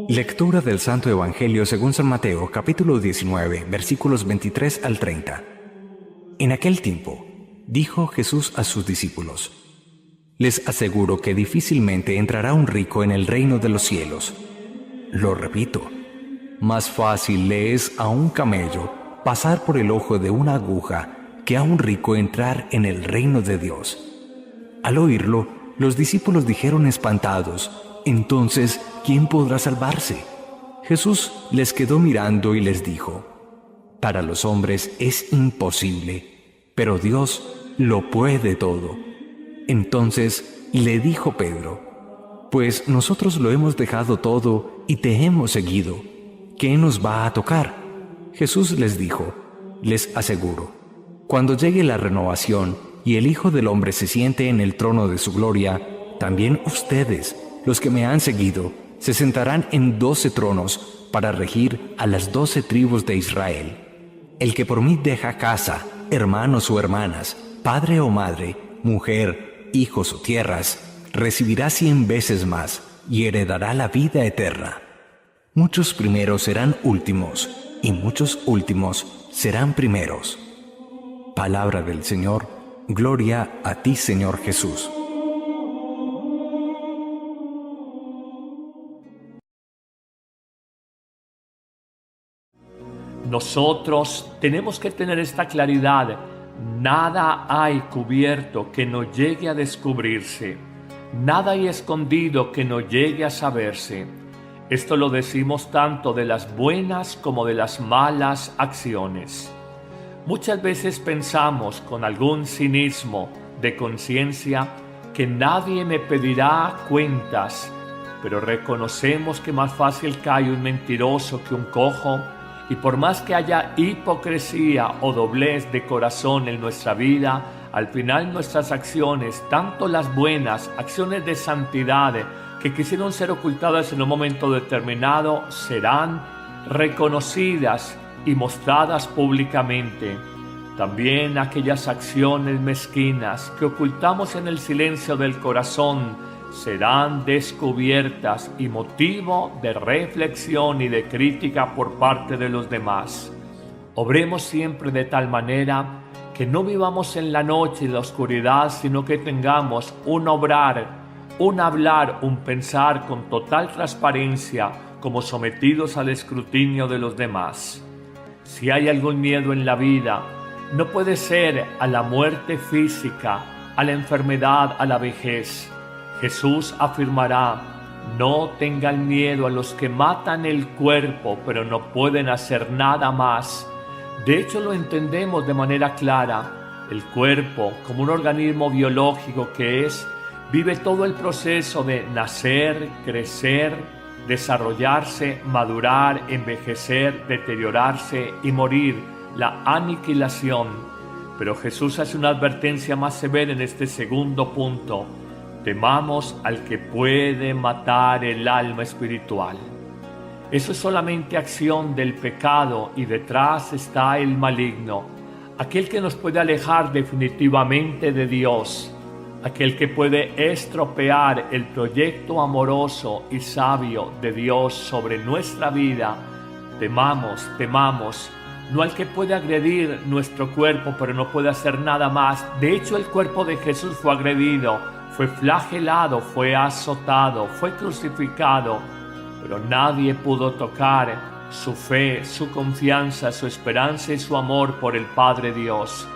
Lectura del Santo Evangelio según San Mateo, capítulo 19, versículos 23 al 30. En aquel tiempo, dijo Jesús a sus discípulos: Les aseguro que difícilmente entrará un rico en el reino de los cielos. Lo repito, más fácil le es a un camello pasar por el ojo de una aguja que a un rico entrar en el reino de Dios. Al oírlo, los discípulos dijeron espantados: Entonces, ¿quién podrá salvarse? Jesús les quedó mirando y les dijo: Para los hombres es imposible, pero Dios lo puede todo. Entonces le dijo Pedro: Pues nosotros lo hemos dejado todo y te hemos seguido. ¿Qué nos va a tocar? Jesús les dijo: Les aseguro, cuando llegue la renovación y el Hijo del Hombre se siente en el trono de su gloria, también ustedes, los que me han seguido, se sentarán en 12 tronos para regir a las 12 tribus de Israel. El que por mí deja casa, hermanos o hermanas, padre o madre, mujer, hijos o tierras, recibirá 100 veces más y heredará la vida eterna. Muchos primeros serán últimos, y muchos últimos serán primeros. Palabra del Señor. Gloria a ti, Señor Jesús. Nosotros tenemos que tener esta claridad. Nada hay cubierto que no llegue a descubrirse. Nada hay escondido que no llegue a saberse. Esto lo decimos tanto de las buenas como de las malas acciones. Muchas veces pensamos con algún cinismo de conciencia que nadie me pedirá cuentas, pero reconocemos que más fácil cae un mentiroso que un cojo. Y por más que haya hipocresía o doblez de corazón en nuestra vida, al final nuestras acciones, tanto las buenas, acciones de santidad que quisieron ser ocultadas en un momento determinado, serán reconocidas y mostradas públicamente. También aquellas acciones mezquinas que ocultamos en el silencio del corazón serán descubiertas y motivo de reflexión y de crítica por parte de los demás. Obremos siempre de tal manera que no vivamos en la noche y la oscuridad, sino que tengamos un obrar, un hablar, un pensar con total transparencia, como sometidos al escrutinio de los demás. Si hay algún miedo en la vida, no puede ser a la muerte física, a la enfermedad, a la vejez. Jesús afirmará: no tengan miedo a los que matan el cuerpo, pero no pueden hacer nada más. De hecho, lo entendemos de manera clara. El cuerpo, como un organismo biológico que es, vive todo el proceso de nacer, crecer, desarrollarse, madurar, envejecer, deteriorarse y morir, la aniquilación. Pero Jesús hace una advertencia más severa en este segundo punto: temamos al que puede matar el alma espiritual. Eso es solamente acción del pecado y detrás está el maligno, aquel que nos puede alejar definitivamente de Dios, aquel que puede estropear el proyecto amoroso y sabio de Dios sobre nuestra vida. Temamos, no al que puede agredir nuestro cuerpo pero no puede hacer nada más. De hecho, el cuerpo de Jesús fue agredido, fue flagelado, fue azotado, fue crucificado, pero nadie pudo tocar su fe, su confianza, su esperanza y su amor por el Padre Dios.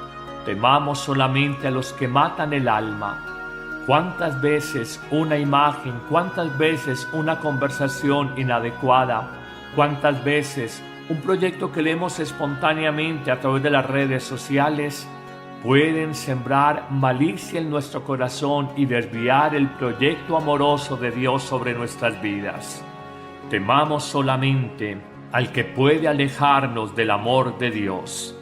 Temamos solamente a los que matan el alma. ¿Cuántas veces una imagen, cuántas veces una conversación inadecuada, cuántas veces un proyecto que leemos espontáneamente a través de las redes sociales pueden sembrar malicia en nuestro corazón y desviar el proyecto amoroso de Dios sobre nuestras vidas? Temamos solamente al que puede alejarnos del amor de Dios,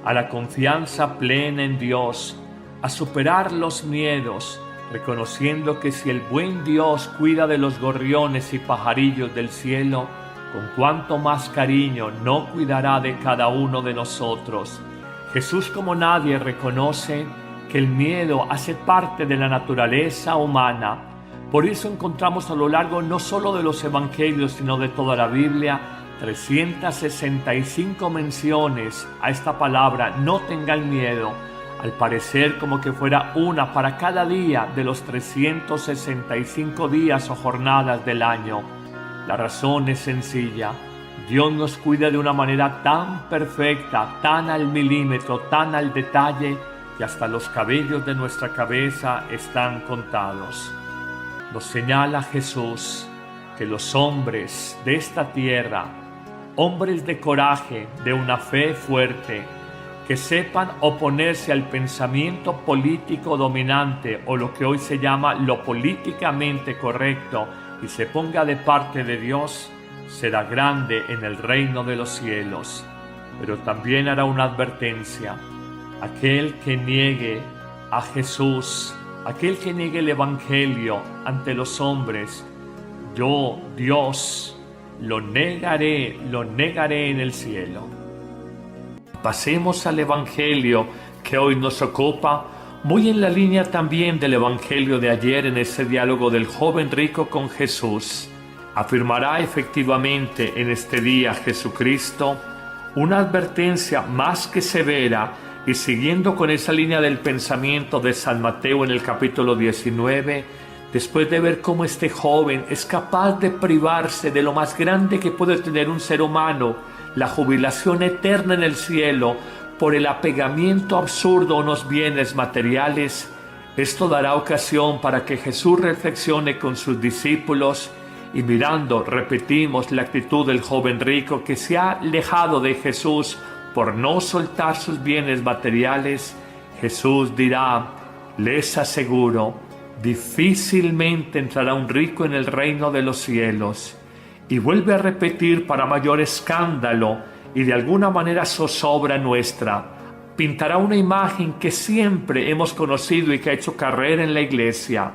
a la confianza plena en Dios, a superar los miedos, reconociendo que si el buen Dios cuida de los gorriones y pajarillos del cielo, con cuánto más cariño no cuidará de cada uno de nosotros. Jesús, como nadie, reconoce que el miedo hace parte de la naturaleza humana, Por eso encontramos a lo largo no solo de los evangelios, sino de toda la Biblia, 365 menciones a esta palabra, no tengan miedo, al parecer como que fuera una para cada día de los 365 días o jornadas del año. La razón es sencilla. Dios nos cuida de una manera tan perfecta, tan al milímetro, tan al detalle, que hasta los cabellos de nuestra cabeza están contados. Nos señala Jesús que los hombres de esta tierra, hombres de coraje, de una fe fuerte, que sepan oponerse al pensamiento político dominante o lo que hoy se llama lo políticamente correcto y se ponga de parte de Dios, será grande en el reino de los cielos. Pero también hará una advertencia: aquel que niegue a Jesús, aquel que niegue el Evangelio ante los hombres, yo, Dios, lo negaré en el cielo. Pasemos al Evangelio que hoy nos ocupa, muy en la línea también del Evangelio de ayer en ese diálogo del joven rico con Jesús. Afirmará efectivamente en este día Jesucristo una advertencia más que severa, y siguiendo con esa línea del pensamiento de San Mateo en el capítulo 19, después de ver cómo este joven es capaz de privarse de lo más grande que puede tener un ser humano, la jubilación eterna en el cielo, por el apegamiento absurdo a unos bienes materiales, esto dará ocasión para que Jesús reflexione con sus discípulos y mirando, repetimos, la actitud del joven rico que se ha alejado de Jesús por no soltar sus bienes materiales, Jesús dirá: les aseguro, difícilmente entrará un rico en el reino de los cielos. Y vuelve a repetir para mayor escándalo y de alguna manera zozobra nuestra. Pintará una imagen que siempre hemos conocido y que ha hecho carrera en la iglesia.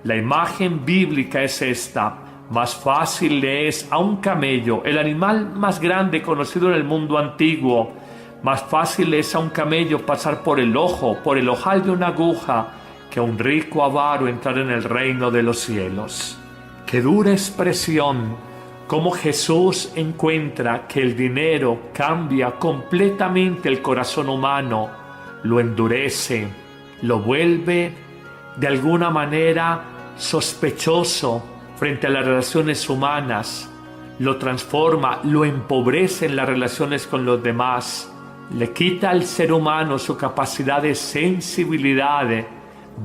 La imagen bíblica es esta: más fácil le es a un camello, el animal más grande conocido en el mundo antiguo, más fácil le es a un camello pasar por el ojo, por el ojal de una aguja, que a un rico avaro entrar en el reino de los cielos. ¡Qué dura expresión! Cómo Jesús encuentra que el dinero cambia completamente el corazón humano, lo endurece, lo vuelve de alguna manera sospechoso frente a las relaciones humanas, lo transforma, lo empobrece en las relaciones con los demás, le quita al ser humano su capacidad de sensibilidad,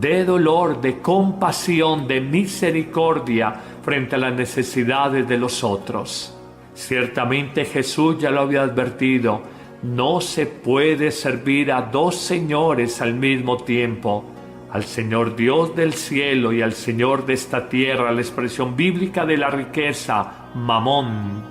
de dolor, de compasión, de misericordia frente a las necesidades de los otros. Ciertamente Jesús ya lo había advertido: no se puede servir a dos señores al mismo tiempo, al Señor Dios del cielo y al Señor de esta tierra, la expresión bíblica de la riqueza, mamón.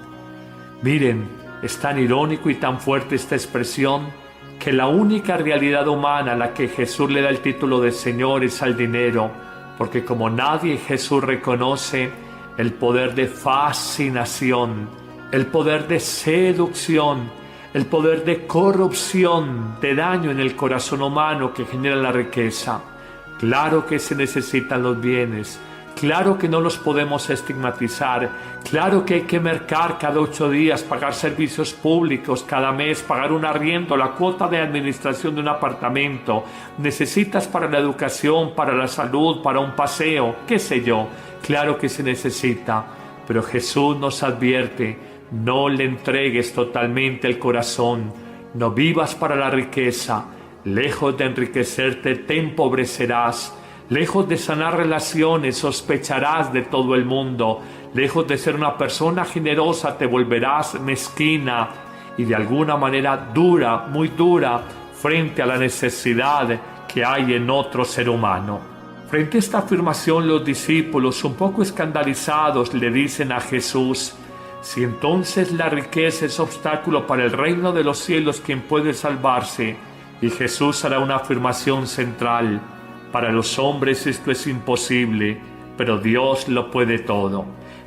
Miren, es tan irónico y tan fuerte esta expresión que la única realidad humana a la que Jesús le da el título de Señor es al dinero, porque como nadie, Jesús reconoce el poder de fascinación, el poder de seducción, el poder de corrupción, de daño en el corazón humano que genera la riqueza. Claro que se necesitan los bienes, claro que no los podemos estigmatizar, claro que hay que mercar cada 8 días, pagar servicios públicos cada mes, pagar un arriendo, la cuota de administración de un apartamento, necesitas para la educación, para la salud, para un paseo, qué sé yo, claro que se necesita, pero Jesús nos advierte: no le entregues totalmente el corazón, no vivas para la riqueza, lejos de enriquecerte te empobrecerás. Lejos de sanar relaciones, sospecharás de todo el mundo. Lejos de ser una persona generosa, te volverás mezquina y de alguna manera dura, muy dura, frente a la necesidad que hay en otro ser humano. Frente a esta afirmación, los discípulos, un poco escandalizados, le dicen a Jesús: si entonces la riqueza es obstáculo para el reino de los cielos, ¿quién puede salvarse? Y Jesús hará una afirmación central: para los hombres esto es imposible, pero Dios lo puede todo.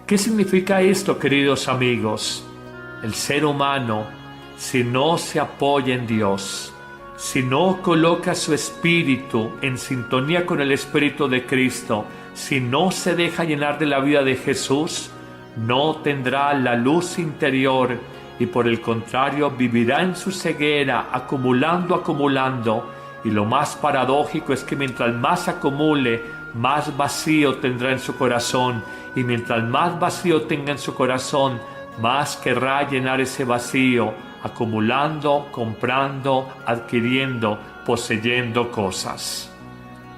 ¿Qué significa esto, queridos amigos? El ser humano, si no se apoya en Dios, si no coloca su espíritu en sintonía con el Espíritu de Cristo, si no se deja llenar de la vida de Jesús, no tendrá la luz interior y por el contrario vivirá en su ceguera, acumulando, y lo más paradójico es que mientras más acumule, más vacío tendrá en su corazón, y mientras más vacío tenga en su corazón, más querrá llenar ese vacío, acumulando, comprando, adquiriendo, poseyendo cosas.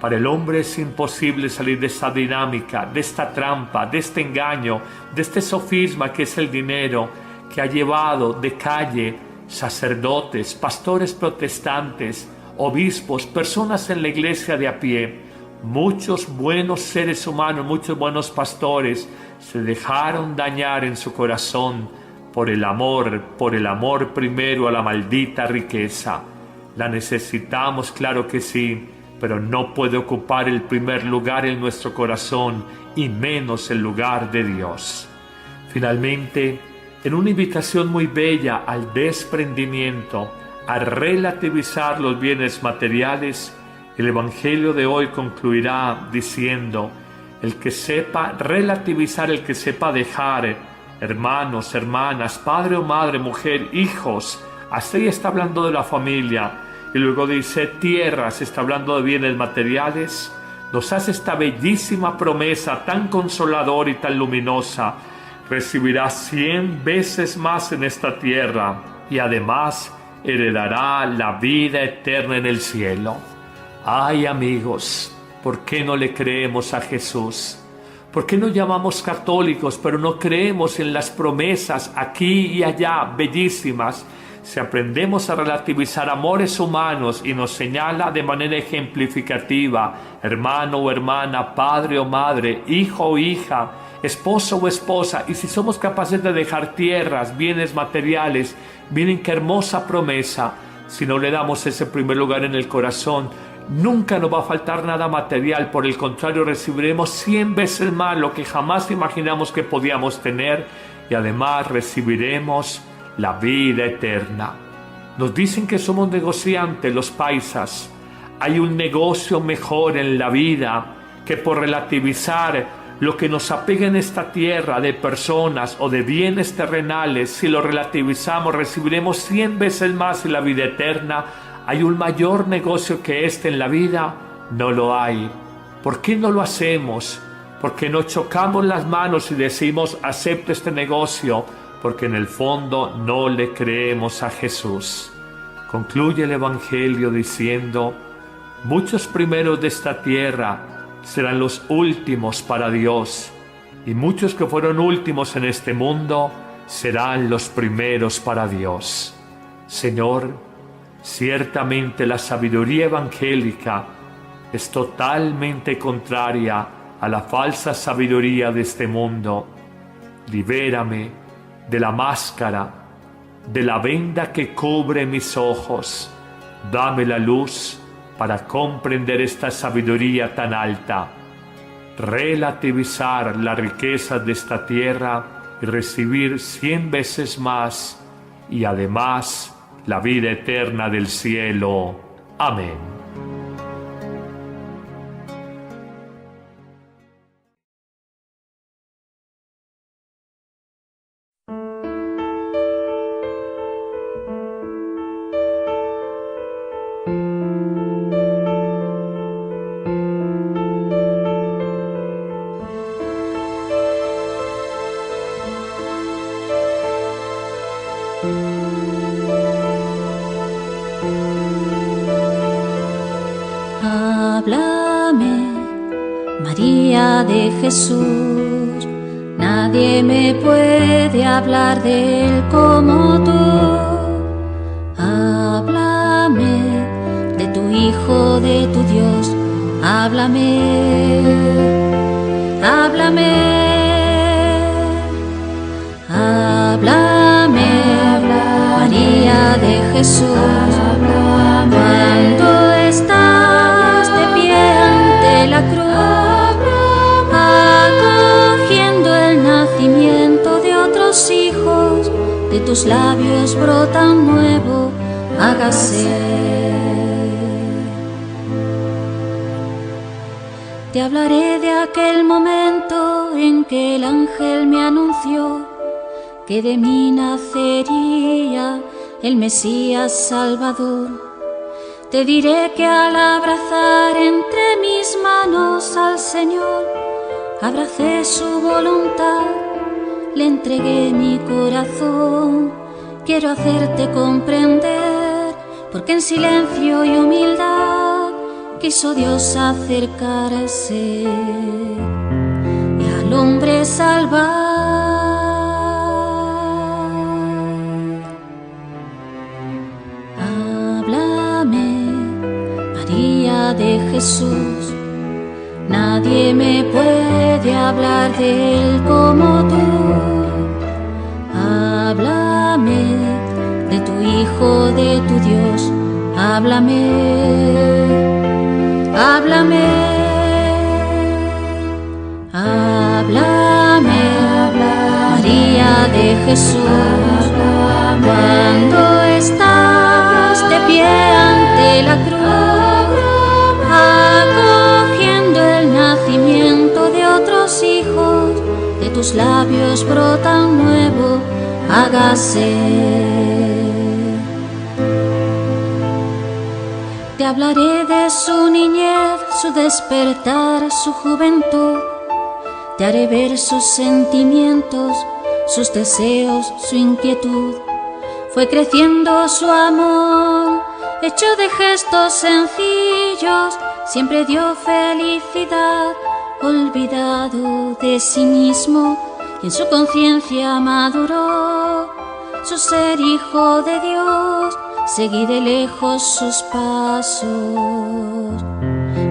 Para el hombre es imposible salir de esta dinámica, de esta trampa, de este engaño, de este sofisma que es el dinero, que ha llevado de calle sacerdotes, pastores protestantes, obispos, personas en la iglesia de a pie. Muchos buenos seres humanos, muchos buenos pastores se dejaron dañar en su corazón por el amor primero a la maldita riqueza. La necesitamos, claro que sí, pero no puede ocupar el primer lugar en nuestro corazón y menos el lugar de Dios. Finalmente, en una invitación muy bella al desprendimiento, a relativizar los bienes materiales, el Evangelio de hoy concluirá diciendo: el que sepa relativizar, el que sepa dejar hermanos, hermanas, padre o madre, mujer, hijos, hasta ahí está hablando de la familia, y luego dice tierras, está hablando de bienes materiales, nos hace esta bellísima promesa tan consoladora y tan luminosa: recibirá 100 veces más en esta tierra y además heredará la vida eterna en el cielo. Ay, amigos, ¿por qué no le creemos a Jesús? ¿Por qué nos llamamos católicos pero no creemos en las promesas aquí y allá bellísimas? Si aprendemos a relativizar amores humanos y nos señala de manera ejemplificativa, hermano o hermana, padre o madre, hijo o hija, esposo o esposa, y si somos capaces de dejar tierras, bienes materiales, miren qué hermosa promesa. Si no le damos ese primer lugar en el corazón, nunca nos va a faltar nada material, por el contrario recibiremos 100 veces más lo que jamás imaginamos que podíamos tener, y además recibiremos la vida eterna. Nos dicen que somos negociantes los paisas. Hay un negocio mejor en la vida que por relativizar lo que nos apega en esta tierra de personas o de bienes terrenales. Si lo relativizamos, recibiremos 100 veces más en la vida eterna. ¿Hay un mayor negocio que este en la vida? No lo hay. ¿Por qué no lo hacemos? Porque no chocamos las manos y decimos acepto este negocio, porque en el fondo no le creemos a Jesús. Concluye el Evangelio diciendo: muchos primeros de esta tierra serán los últimos para Dios, y muchos que fueron últimos en este mundo serán los primeros para Dios. Señor, ciertamente la sabiduría evangélica es totalmente contraria a la falsa sabiduría de este mundo. Libérame de la máscara, de la venda que cubre mis ojos. Dame la luz para comprender esta sabiduría tan alta, relativizar las riquezas de esta tierra y recibir 100 veces más, y además la vida eterna del cielo. Amén. Háblame, María de Jesús, nadie me puede hablar de Él como tú. Háblame de tu Hijo, de tu Dios, háblame, háblame, háblame, María de Jesús, cuando estás de pie ante la cruz, acogiendo el nacimiento de otros hijos, de tus labios brota un nuevo, hágase. Te hablaré de aquel momento en que el ángel me anunció que de mí nacería el Mesías Salvador. Te diré que al abrazar entre mis manos al Señor, abracé su voluntad, le entregué mi corazón. Quiero hacerte comprender, porque en silencio y humildad quiso Dios acercarse y al hombre salvar. María de Jesús, nadie me puede hablar de Él como tú. Háblame de tu Hijo, de tu Dios, háblame, háblame, háblame, María de Jesús, cuando estás de pie ante la cruz, acogiendo el nacimiento de otros hijos, de tus labios brota un nuevo, hágase. Te hablaré de su niñez, su despertar, su juventud. Te haré ver sus sentimientos, sus deseos, su inquietud. Fue creciendo su amor, hecho de gestos sencillos, siempre dio felicidad, olvidado de sí mismo, y en su conciencia maduró su ser hijo de Dios. Seguí de lejos sus pasos,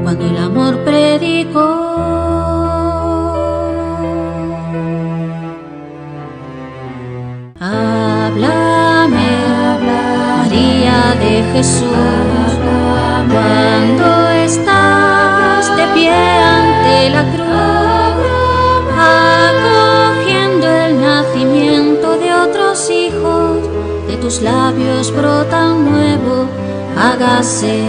cuando el amor predicó. Háblame, María de Jesús, cuando estás de pie ante la cruz, acogiendo el nacimiento de otros hijos, de tus labios brota un nuevo, hágase.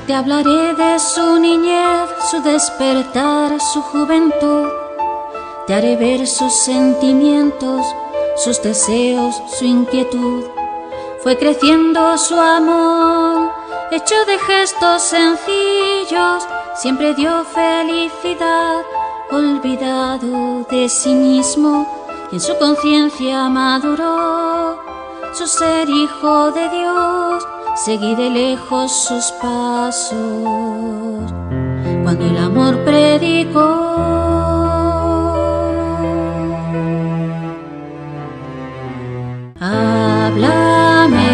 Te hablaré de su niñez, su despertar, su juventud. Te haré ver sus sentimientos, sus deseos, su inquietud. Fue creciendo su amor, hecho de gestos sencillos, siempre dio felicidad, olvidado de sí mismo, y en su conciencia maduró su ser hijo de Dios. Seguí de lejos sus pasos, cuando el amor predicó. Háblame,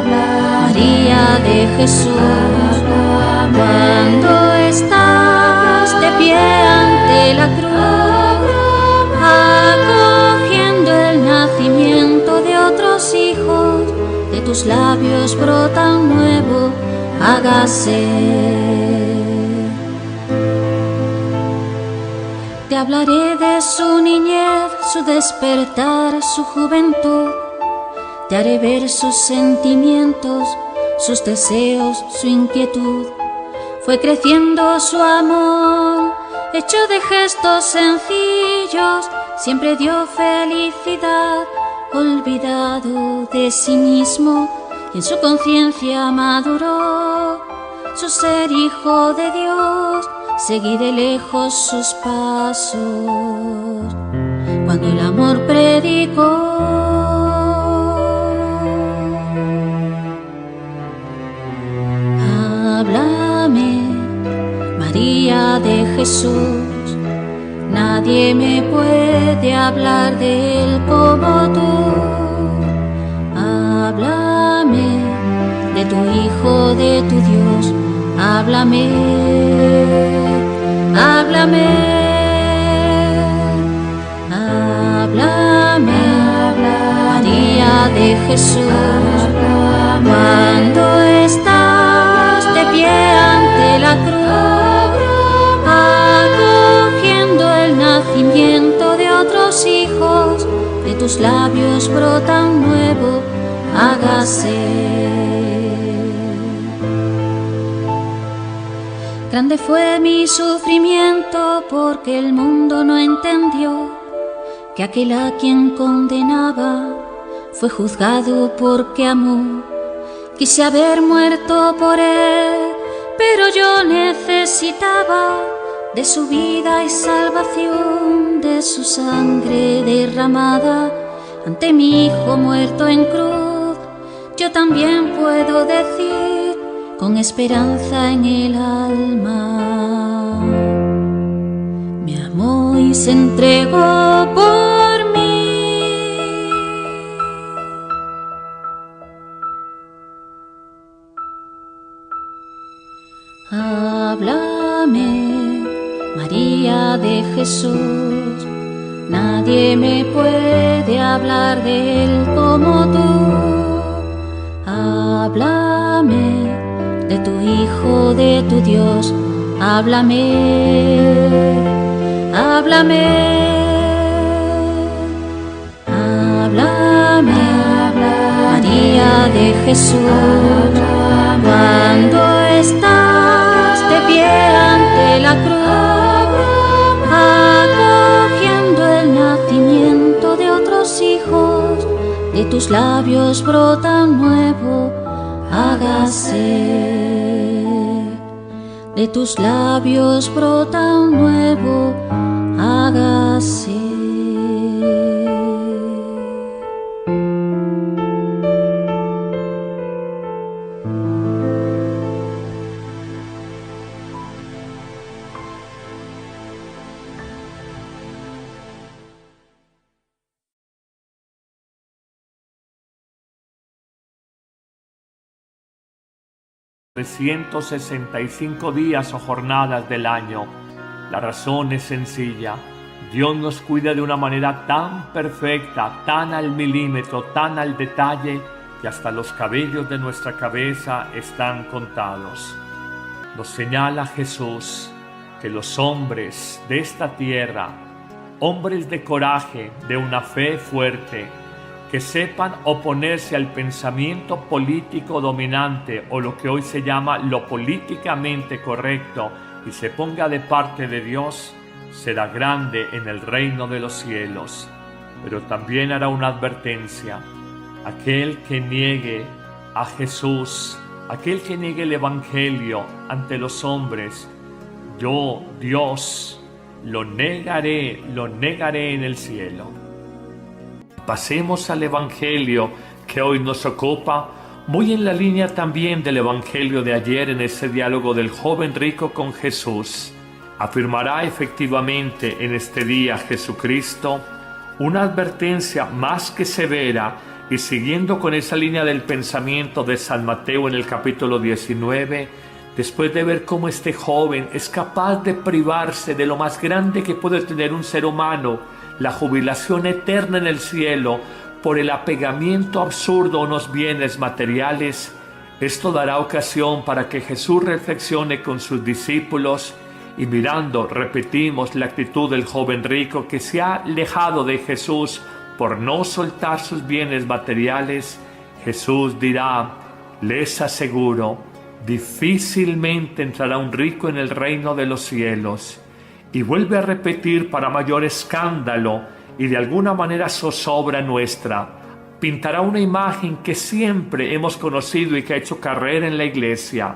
María de Jesús, cuando estás de pie ante la cruz, acogiendo el nacimiento de otros hijos, de tus labios brota un nuevo, hágase. Te hablaré de su niñez, su despertar, su juventud. Te haré ver sus sentimientos, sus deseos, su inquietud. Fue creciendo su amor, hecho de gestos sencillos, siempre dio felicidad, olvidado de sí mismo, y en su conciencia maduró su ser hijo de Dios. Seguí de lejos sus pasos, cuando el amor predicó. Háblame, María de Jesús, nadie me puede hablar de Él como tú. Háblame de tu Hijo, de tu Dios, háblame, háblame, háblame, María de Jesús, cuando estás de pie ante la cruz, acogiendo el nacimiento de otros hijos, de tus labios brota un nuevo, hágase. Grande fue mi sufrimiento porque el mundo no entendió que aquel a quien condenaba fue juzgado porque amó. Quise haber muerto por él, pero yo necesitaba de su vida y salvación, de su sangre derramada. Ante mi Hijo muerto en cruz, yo también puedo decir con esperanza en el alma: me amó y se entregó por mí. Háblame, María de Jesús, nadie me puede hablar de Él como tú. Háblame de tu Hijo, de tu Dios, háblame, háblame, háblame, María de Jesús, cuando estás de pie ante la cruz, acogiendo el nacimiento de otros hijos, de tus labios brota un nuevo hágase. De tus labios brota un nuevo hágase. ...365 días o jornadas del año. La razón es sencilla. Dios nos cuida de una manera tan perfecta, tan al milímetro, tan al detalle, que hasta los cabellos de nuestra cabeza están contados. Nos señala Jesús que los hombres de esta tierra, hombres de coraje, de una fe fuerte, que sepan oponerse al pensamiento político dominante o lo que hoy se llama lo políticamente correcto y se ponga de parte de Dios, será grande en el reino de los cielos. Pero también hará una advertencia: aquel que niegue a Jesús, aquel que niegue el Evangelio ante los hombres, yo, Dios, lo negaré en el cielo. Pasemos al Evangelio que hoy nos ocupa, muy en la línea también del Evangelio de ayer en ese diálogo del joven rico con Jesús. Afirmará efectivamente en este día Jesucristo una advertencia más que severa, y siguiendo con esa línea del pensamiento de San Mateo en el capítulo 19, después de ver cómo este joven es capaz de privarse de lo más grande que puede tener un ser humano, la jubilación eterna en el cielo, por el apegamiento absurdo a unos bienes materiales, esto dará ocasión para que Jesús reflexione con sus discípulos y mirando, repetimos, la actitud del joven rico que se ha alejado de Jesús por no soltar sus bienes materiales, Jesús dirá: les aseguro, difícilmente entrará un rico en el reino de los cielos. Y vuelve a repetir para mayor escándalo y de alguna manera zozobra nuestra. Pintará una imagen que siempre hemos conocido y que ha hecho carrera en la iglesia.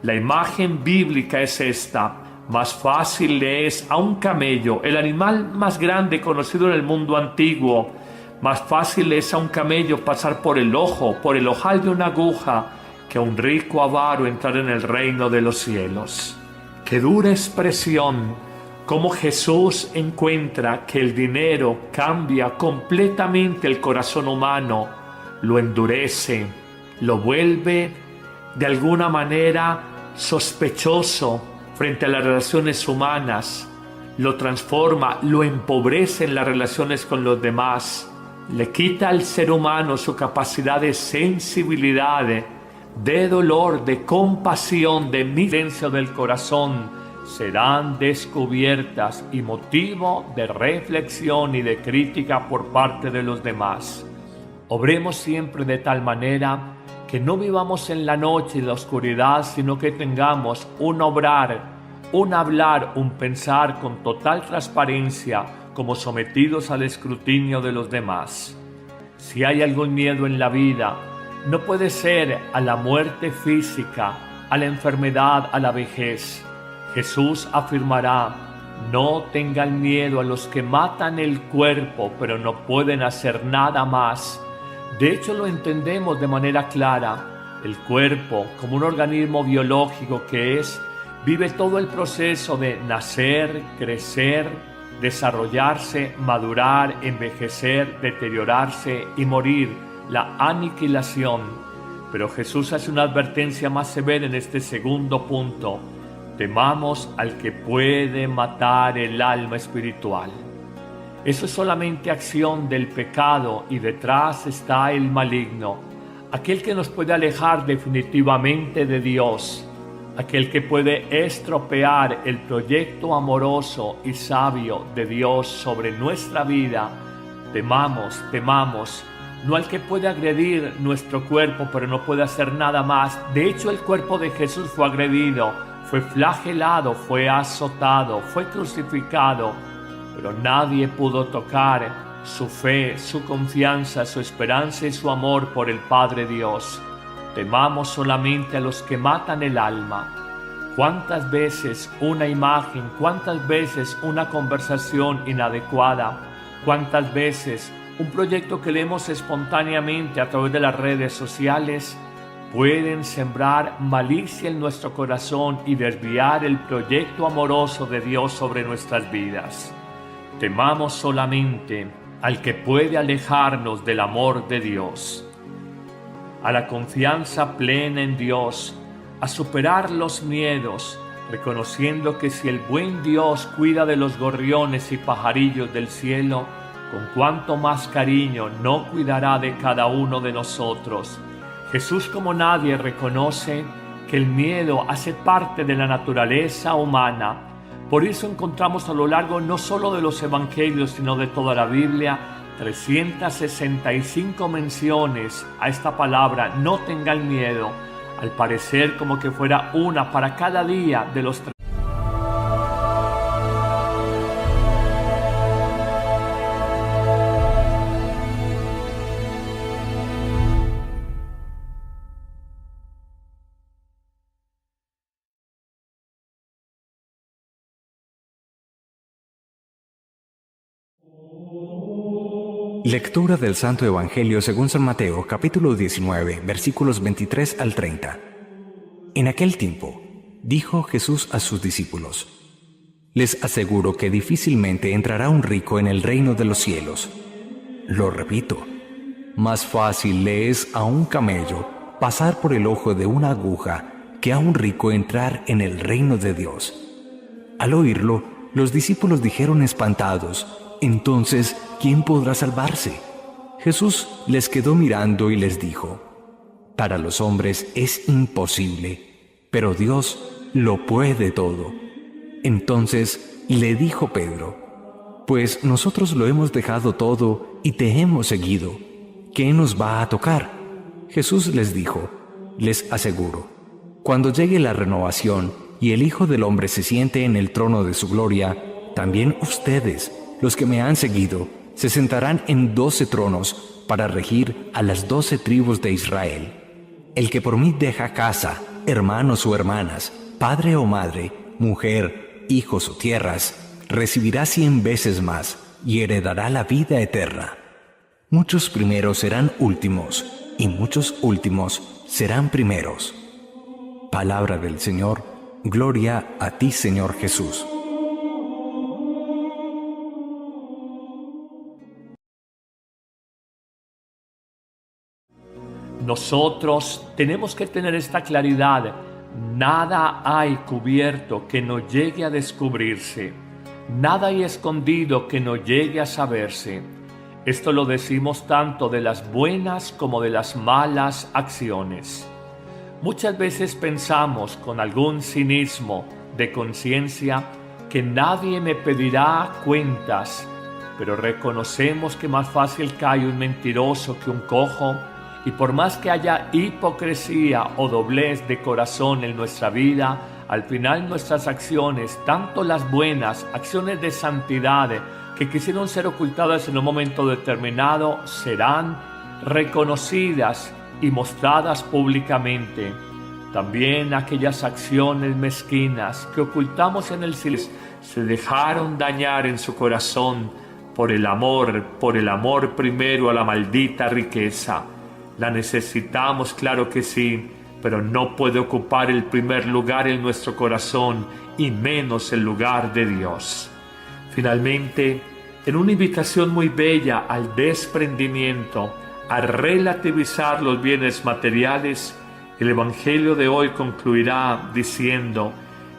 La imagen bíblica es esta: más fácil le es a un camello, el animal más grande conocido en el mundo antiguo, más fácil le es a un camello pasar por el ojo, por el ojal de una aguja, que a un rico avaro entrar en el reino de los cielos. ¡Qué dura expresión! Cómo Jesús encuentra que el dinero cambia completamente el corazón humano, lo endurece, lo vuelve de alguna manera sospechoso frente a las relaciones humanas, lo transforma, lo empobrece en las relaciones con los demás, le quita al ser humano su capacidad de sensibilidad, de dolor, de compasión, de silencio del corazón, serán descubiertas y motivo de reflexión y de crítica por parte de los demás. Obremos siempre de tal manera que no vivamos en la noche y la oscuridad, sino que tengamos un obrar un hablar, un pensar con total transparencia, como sometidos al escrutinio de los demás. Si hay algún miedo en la vida, no puede ser a la muerte física, a la enfermedad, a la vejez. Jesús afirmará: no tengan miedo a los que matan el cuerpo, pero no pueden hacer nada más. De hecho, lo entendemos de manera clara. El cuerpo, como un organismo biológico que es, vive todo el proceso de nacer, crecer, desarrollarse, madurar, envejecer, deteriorarse y morir, la aniquilación. Pero Jesús hace una advertencia más severa en este segundo punto: temamos al que puede matar el alma espiritual. Eso es solamente acción del pecado y detrás está el maligno, aquel que nos puede alejar definitivamente de Dios, aquel que puede estropear el proyecto amoroso y sabio de Dios sobre nuestra vida. Temamos, no al que puede agredir nuestro cuerpo pero no puede hacer nada más. De hecho, el cuerpo de Jesús fue agredido, fue flagelado, fue azotado, fue crucificado, pero nadie pudo tocar su fe, su confianza, su esperanza y su amor por el Padre Dios. Temamos solamente a los que matan el alma. ¿Cuántas veces una imagen, cuántas veces una conversación inadecuada, cuántas veces un proyecto que leemos espontáneamente a través de las redes sociales pueden sembrar malicia en nuestro corazón y desviar el proyecto amoroso de Dios sobre nuestras vidas? Temamos solamente al que puede alejarnos del amor de Dios, a la confianza plena en Dios, a superar los miedos, reconociendo que si el buen Dios cuida de los gorriones y pajarillos del cielo, con cuánto más cariño no cuidará de cada uno de nosotros. Jesús, como nadie, reconoce que el miedo hace parte de la naturaleza humana. Por eso encontramos a lo largo no solo de los evangelios, sino de toda la Biblia, 365 menciones a esta palabra: no tengan miedo, al parecer como que fuera una para cada día de los Lectura del Santo Evangelio según San Mateo, capítulo 19, versículos 23 al 30. En aquel tiempo, dijo Jesús a sus discípulos: les aseguro que difícilmente entrará un rico en el reino de los cielos. Lo repito, más fácil le es a un camello pasar por el ojo de una aguja que a un rico entrar en el reino de Dios. Al oírlo, los discípulos dijeron espantados: entonces, ¿quién podrá salvarse? Jesús les quedó mirando y les dijo: para los hombres es imposible, pero Dios lo puede todo. Entonces le dijo Pedro: pues nosotros lo hemos dejado todo y te hemos seguido. ¿Qué nos va a tocar? Jesús les dijo: les aseguro, cuando llegue la renovación y el Hijo del Hombre se siente en el trono de su gloria, también ustedes, los que me han seguido, se sentarán en 12 tronos para regir a las 12 tribus de Israel. El que por mí deja casa, hermanos o hermanas, padre o madre, mujer, hijos o tierras, recibirá 100 veces más y heredará la vida eterna. Muchos primeros serán últimos y muchos últimos serán primeros. Palabra del Señor. Gloria a ti, Señor Jesús. Nosotros tenemos que tener esta claridad: nada hay cubierto que no llegue a descubrirse, nada hay escondido que no llegue a saberse. Esto lo decimos tanto de las buenas como de las malas acciones. Muchas veces pensamos con algún cinismo de conciencia que nadie me pedirá cuentas, pero reconocemos que más fácil cae un mentiroso que un cojo. Y por más que haya hipocresía o doblez de corazón en nuestra vida, Al final nuestras acciones, tanto las buenas, acciones de santidad que quisieron ser ocultadas en un momento determinado, serán reconocidas y mostradas públicamente. También aquellas acciones mezquinas que ocultamos en el silencio se dejaron dañar en su corazón por el amor primero a la maldita riqueza. La necesitamos, claro que sí, pero no puede ocupar el primer lugar en nuestro corazón y menos el lugar de Dios. Finalmente, en una invitación muy bella al desprendimiento, a relativizar los bienes materiales, el Evangelio de hoy concluirá diciendo: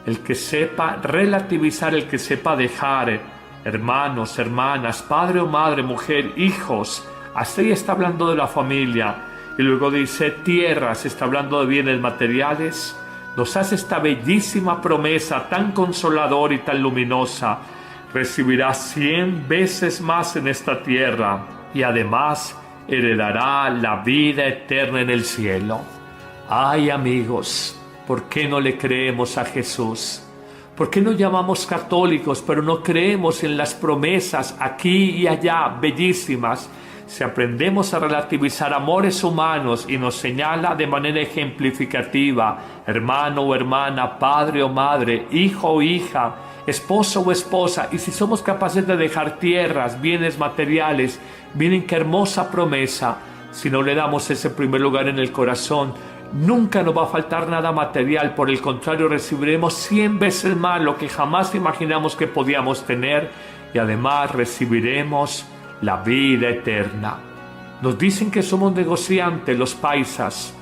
el que sepa relativizar, el que sepa dejar hermanos, hermanas, padre o madre, mujer, hijos, hasta ahí está hablando de la familia, y luego dice tierras, está hablando de bienes materiales, nos hace esta bellísima promesa tan consoladora y tan luminosa: recibirá 100 veces más en esta tierra y además heredará la vida eterna en el cielo. Ay, amigos, ¿por qué no le creemos a Jesús? ¿Por qué nos llamamos católicos pero no creemos en las promesas aquí y allá bellísimas? Si aprendemos a relativizar amores humanos y nos señala de manera ejemplificativa, hermano o hermana, padre o madre, hijo o hija, esposo o esposa, y si somos capaces de dejar tierras, bienes materiales, miren qué hermosa promesa. Si no le damos ese primer lugar en el corazón, nunca nos va a faltar nada material, por el contrario recibiremos 100 veces más lo que jamás imaginamos que podíamos tener, y además recibiremos la vida eterna. Nos dicen que somos negociantes los paisas.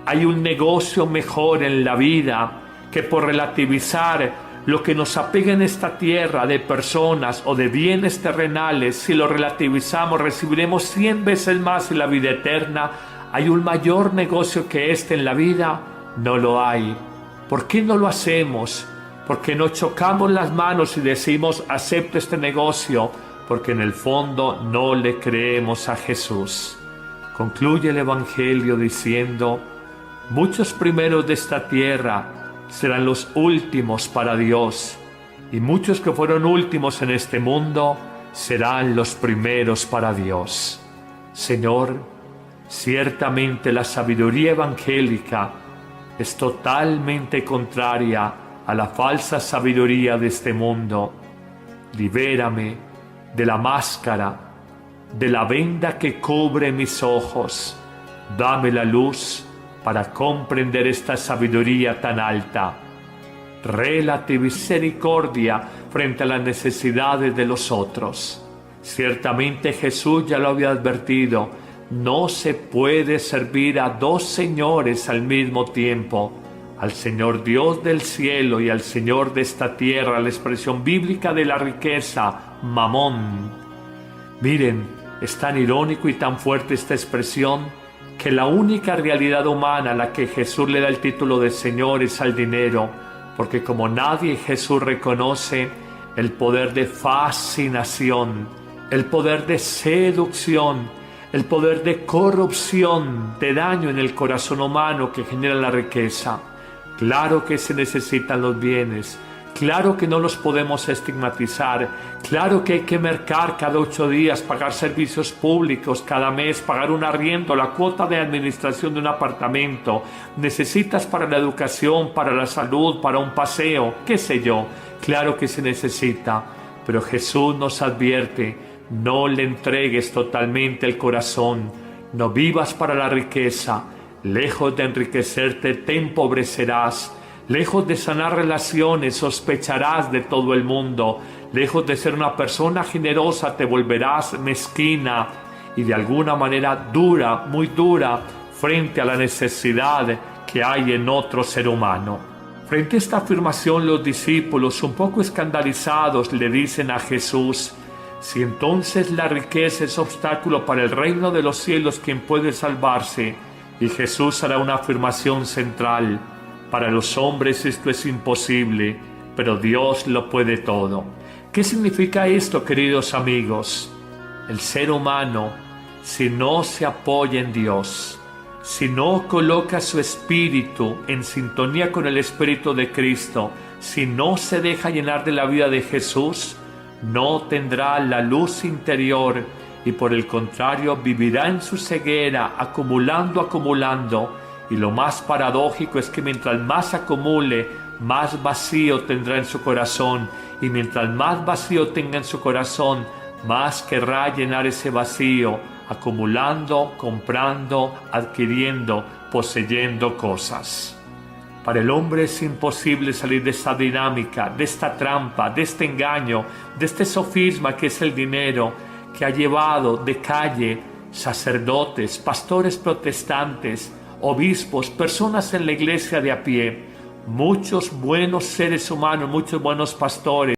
Hay un negocio mejor en la vida que por relativizar lo que nos apega en esta tierra de personas o de bienes terrenales. Si lo relativizamos recibiremos 100 veces más en la vida eterna. ¿Hay un mayor negocio que este en la vida? No lo hay. ¿Por qué no lo hacemos? Porque nos chocamos las manos y decimos acepto este negocio, porque en el fondo no le creemos a Jesús. Concluye el Evangelio diciendo: muchos primeros de esta tierra serán los últimos para Dios, y muchos que fueron últimos en este mundo serán los primeros para Dios. Señor, ciertamente la sabiduría evangélica es totalmente contraria a la falsa sabiduría de este mundo. Libérame de la máscara, de la venda que cubre mis ojos. Dame la luz para comprender esta sabiduría tan alta. Relativa misericordia frente a las necesidades de los otros. Ciertamente Jesús ya lo había advertido: no se puede servir a dos señores al mismo tiempo, al Señor Dios del cielo y al Señor de esta tierra. La expresión bíblica de la riqueza, mamón. Miren, es tan irónico y tan fuerte esta expresión que la única realidad humana a la que Jesús le da el título de Señor es al dinero, porque como nadie, Jesús reconoce el poder de fascinación, el poder de seducción, el poder de corrupción, de daño en el corazón humano que genera la riqueza. Claro que se necesitan los bienes, claro que no los podemos estigmatizar, claro que hay que mercar cada 8 días, pagar servicios públicos cada mes, pagar un arriendo, la cuota de administración de un apartamento, necesitas para la educación, para la salud, para un paseo, qué sé yo, claro que se necesita, pero Jesús nos advierte: no le entregues totalmente el corazón, no vivas para la riqueza, lejos de enriquecerte te empobrecerás. Lejos de sanar relaciones, sospecharás de todo el mundo. Lejos de ser una persona generosa, te volverás mezquina y de alguna manera dura, muy dura, frente a la necesidad que hay en otro ser humano. Frente a esta afirmación, los discípulos, un poco escandalizados, le dicen a Jesús: si entonces la riqueza es obstáculo para el reino de los cielos, ¿quién puede salvarse? Y Jesús hará una afirmación central: para los hombres esto es imposible, pero Dios lo puede todo. ¿Qué significa esto, queridos amigos? El ser humano, si no se apoya en Dios, si no coloca su espíritu en sintonía con el Espíritu de Cristo, si no se deja llenar de la vida de Jesús, no tendrá la luz interior y por el contrario vivirá en su ceguera, acumulando, y lo más paradójico es que mientras más acumule, más vacío tendrá en su corazón, y mientras más vacío tenga en su corazón, más querrá llenar ese vacío, acumulando, comprando, adquiriendo, poseyendo cosas. Para el hombre es imposible salir de esta dinámica, de esta trampa, de este engaño, de este sofisma que es el dinero, que ha llevado de calle sacerdotes, pastores protestantes, obispos, personas en la iglesia de a pie, muchos buenos seres humanos, muchos buenos pastores,